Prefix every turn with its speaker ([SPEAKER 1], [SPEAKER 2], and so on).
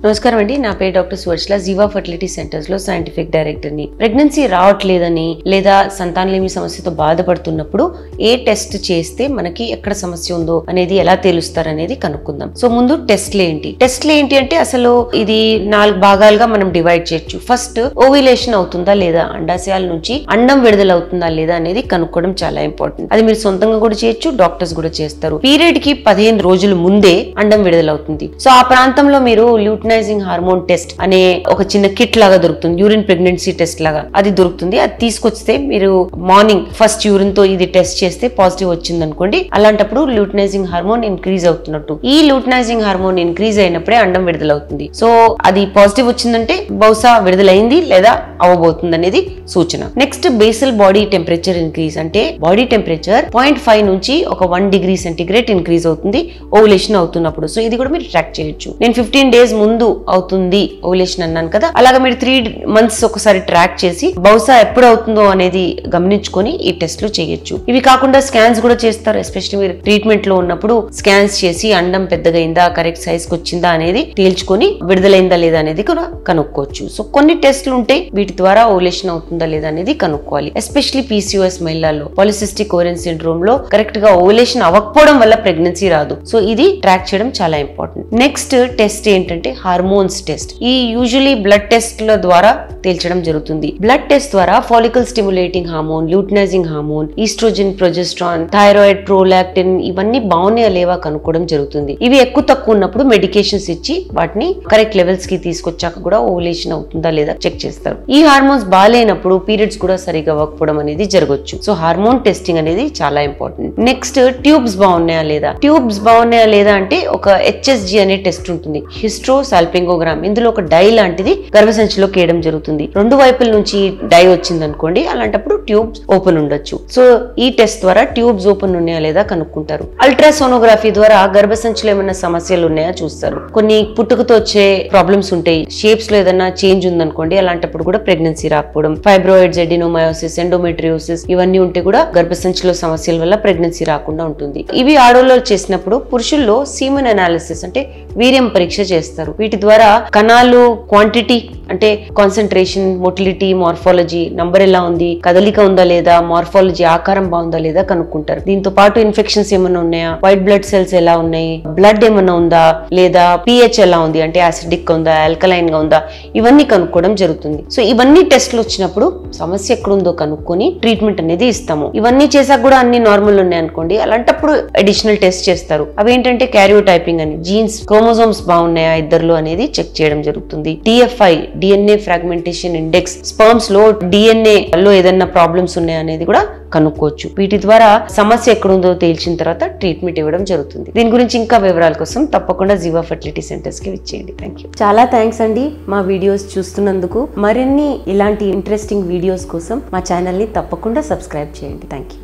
[SPEAKER 1] నమస్కారం అండి, నా పేరు డాక్టర్ సువర్చల. జీవా ఫర్టిలిటీ సెంటర్స్ లో సైంటిఫిక్ డైరెక్టర్ ని. ప్రెగ్నెన్సీ రావట్లేదని లేదా సంతానలేమి సమస్యతో బాధపడుతున్నప్పుడు ఏ టెస్ట్ చేస్తే మనకి ఎక్కడ సమస్య ఉందో అనేది ఎలా తెలుస్తారనేది కనుక్కుందాం. సో ముందు టెస్ట్లు ఏంటి అంటే అసలు ఇది 4 భాగాలుగా మనం డివైడ్ చేయొచ్చు. ఫస్ట్ ఓవ్యులేషన్ అవుతుందా లేదా, అండాశయాల నుంచి అండం విడుదల అవుతుందా లేదా అనేది కనుక్కోవడం చాలా ఇంపార్టెంట్. అది మీరు సొంతంగా కూడా చేయొచ్చు, డాక్టర్స్ కూడా చేస్తారు. పీరియడ్ కి 15 రోజుల ముందే అండం విడుదల అవుతుంది. సో ఆ ప్రాంతంలో మీరు ల్యూటనైజింగ్ హార్మోన్ టెస్ట్ అనే ఒక చిన్న కిట్ లాగా దొరుకుతుంది, యూరిన్ ప్రెగ్నెన్సీ టెస్ట్ లాగా అది దొరుకుతుంది. అది తీసుకొస్తే మీరు మార్నింగ్ ఫస్ట్ యూరిన్ తో ఇది టెస్ట్ చేస్తే పాజిటివ్ వచ్చింది అనుకోండి, అలాంటప్పుడు ల్యూటనైజింగ్ హార్మోన్ ఇంక్రీజ్ అవుతున్నట్టు. ఈ ల్యూటనైజింగ్ హార్మోన్ ఇంక్రీజ్ అయినప్పుడే అండం విడుదల అవుతుంది. సో అది పాజిటివ్ వచ్చిందంటే బహుశా విడుదలైంది లేదా అవ్వబోతుంది అనేది సూచన. Next basal body temperature increase, అంటే బాడీ టెంపరేచర్ 0.5 నుంచి ఒక 1 డిగ్రీ సెంటిగ్రేడ్ ఇంక్రీజ్ అవుతుంది ఓవులేషన్ అవుతున్నప్పుడు. సో ఇది కూడా మీరు ట్రాక్ చేయొచ్చు. నేను 15 డేస్ ముందు అవుతుంది ఓవులేషన్ అన్నాను కదా, అలాగా మీరు 3 months ఒకసారి ట్రాక్ చేసి బహుశా ఎప్పుడు అవుతుందో అనేది గమనించుకొని ఈ టెస్ట్లు చేయొచ్చు. ఇవి కాకుండా స్కాన్స్ కూడా చేస్తారు. ఎస్పెషల్లీ మీరు ట్రీట్మెంట్ లో ఉన్నప్పుడు స్కాన్స్ చేసి అండం పెద్దగా అయిందా, కరెక్ట్ సైజ్ కి వచ్చిందా అనేది తేల్చుకొని విడుదలైందా లేదా అనేది కూడా కనుక్కోవచ్చు. సో కొన్ని టెస్ట్లు ఉంటాయి, వీటి ద్వారా ఓవులేషన్ అవుతుందా లేదా అనేది కనుక్కోవాలి. ఎస్పెషల్లీ పీసీఓఎస్ మహిళల్లో, పాలిసిస్టిక్ ఓవరియన్ సిండ్రోమ్ లో కరెక్ట్ గా ఓవులేషన్ అవ్వకపోవడం వల్ల ప్రెగ్నెన్సీ రాదు. సో ఇది ట్రాక్ చేయడం చాలా ఇంపార్టెంట్. నెక్స్ట్ టెస్ట్ ఏంటంటే హార్మోన్స్ టెస్ట్. ఈ యూజువలీ బ్లడ్ టెస్ట్ ల ద్వారా తేల్చడం జరుగుతుంది. బ్లడ్ టెస్ట్ ద్వారా follicle stimulating hormone, luteinising hormone, oestrogen, progesterone, thyroid, prolactin ఇవన్నీ బాగున్నాయా లేవా కనుక్కోవడం జరుగుతుంది. ఇవి ఎక్కువ తక్కువ ఉన్నప్పుడు మెడికేషన్స్ ఇచ్చి వాటిని కరెక్ట్ లెవెల్స్ కి తీసుకొచ్చాక కూడా ఓవులేషన్ అవుతుందా లేదా చెక్ చేస్తారు. ఈ హార్మోన్స్ బాగాలేనప్పుడు పీరియడ్స్ కూడా సరిగా అవ్వకపోవడం అనేది జరగవచ్చు. సో హార్మోన్ టెస్టింగ్ అనేది చాలా ఇంపార్టెంట్. నెక్స్ట్ ట్యూబ్స్ బాగున్నాయా లేదా అంటే ఒక HSG అనే టెస్ట్ ఉంటుంది, హిస్ట్రో సాల్పింగోగ్రామ్. ఇందులో ఒక డై లాంటిది గర్భసంచిలో కేయడం జరుగుతుంది. 2 వైపుల నుంచి డై వచ్చింది అనుకోండి, అలాంటప్పుడు ట్యూబ్స్ ఓపెన్ ఉండొచ్చు. సో ఈ టెస్ట్ ద్వారా ట్యూబ్స్ ఓపెన్ ఉన్నాయా లేదా కనుక్కుంటారు. అల్ట్రాసోనోగ్రఫీ ద్వారా గర్భసంచిలో ఏమైనా సమస్యలు ఉన్నాయా చూస్తారు. కొన్ని పుట్టుకతో వచ్చే ప్రాబ్లమ్స్ ఉంటాయి, షేప్స్ లో ఏదైనా చేంజ్ ఉందనుకోండి, అలాంటప్పుడు కూడా ప్రెగ్నెన్సీ రాకపోవడం, ఫైబ్రాయిడ్స్, ఎడినోమయోసిస్, ఎండోమెట్రియోసిస్ ఇవన్నీ ఉంటే కూడా గర్భసంచిలో సమస్యల వల్ల ప్రెగ్నెన్సీ రాకుండా ఉంటుంది. ఇవి ఆడవాళ్ళు చేసినప్పుడు పురుషుల్లో సీమన్ అనాలిసిస్ అంటే వీర్యం పరీక్ష చేస్తారు. వీటి ద్వారా కణాలు క్వాంటిటీ అంటే కాన్సన్ట్రేషన్, మొటిలిటీ, మార్ఫాలజీ, నంబర్ ఎలా ఉంది, కదలిక ఉందా లేదా, మార్ఫాలజీ ఆకారం బాగుందా లేదా కనుక్కుంటారు. దీంతో పాటు ఇన్ఫెక్షన్స్ ఏమైనా ఉన్నాయా, వైట్ బ్లడ్ సెల్స్ ఎలా ఉన్నాయి, బ్లడ్ ఏమైనా ఉందా లేదా, pH ఎలా ఉంది అంటే యాసిడిక్ ఉందా, ఆల్కలైన్ గా ఉందా, ఇవన్నీ కనుక్కోవడం జరుగుతుంది. సో ఇవన్నీ టెస్ట్లు వచ్చినప్పుడు సమస్య ఎక్కడుందో కనుక్కొని ట్రీట్మెంట్ అనేది ఇస్తాము. ఇవన్నీ చేసాక కూడా అన్ని నార్మల్ ఉన్నాయి అనుకోండి, అలాంటప్పుడు అడిషనల్ టెస్ట్ చేస్తారు. అవేంటంటే క్యారియోటైపింగ్ అని, జీన్స్ క్రోమోజోమ్స్ బాగున్నాయా ఇద్దరులో అనేది చెక్ చేయడం జరుగుతుంది. DFI DNA fragmentation index, sperms లో DNA లో ఏదైనా ప్రాబ్లమ్స్ ఉన్నాయా అనేది కూడా కనుక్కోవచ్చు. వీటి ద్వారా సమస్య ఎక్కడుందో తేల్చిన తర్వాత ట్రీట్మెంట్ ఇవ్వడం జరుగుతుంది. దీని గురించి ఇంకా వివరాల కోసం తప్పకుండా జీవా ఫర్టిలిటీ సెంటర్స్ కి విచ్చేయండి. Thank you. చాలా థ్యాంక్స్ అండి మా వీడియోస్ చూస్తున్నందుకు. మరిన్ని ఇలాంటి ఇంట్రెస్టింగ్ వీడియోస్ కోసం మా ఛానల్ ని తప్పకుండా సబ్స్క్రైబ్ చేయండి. Thank you.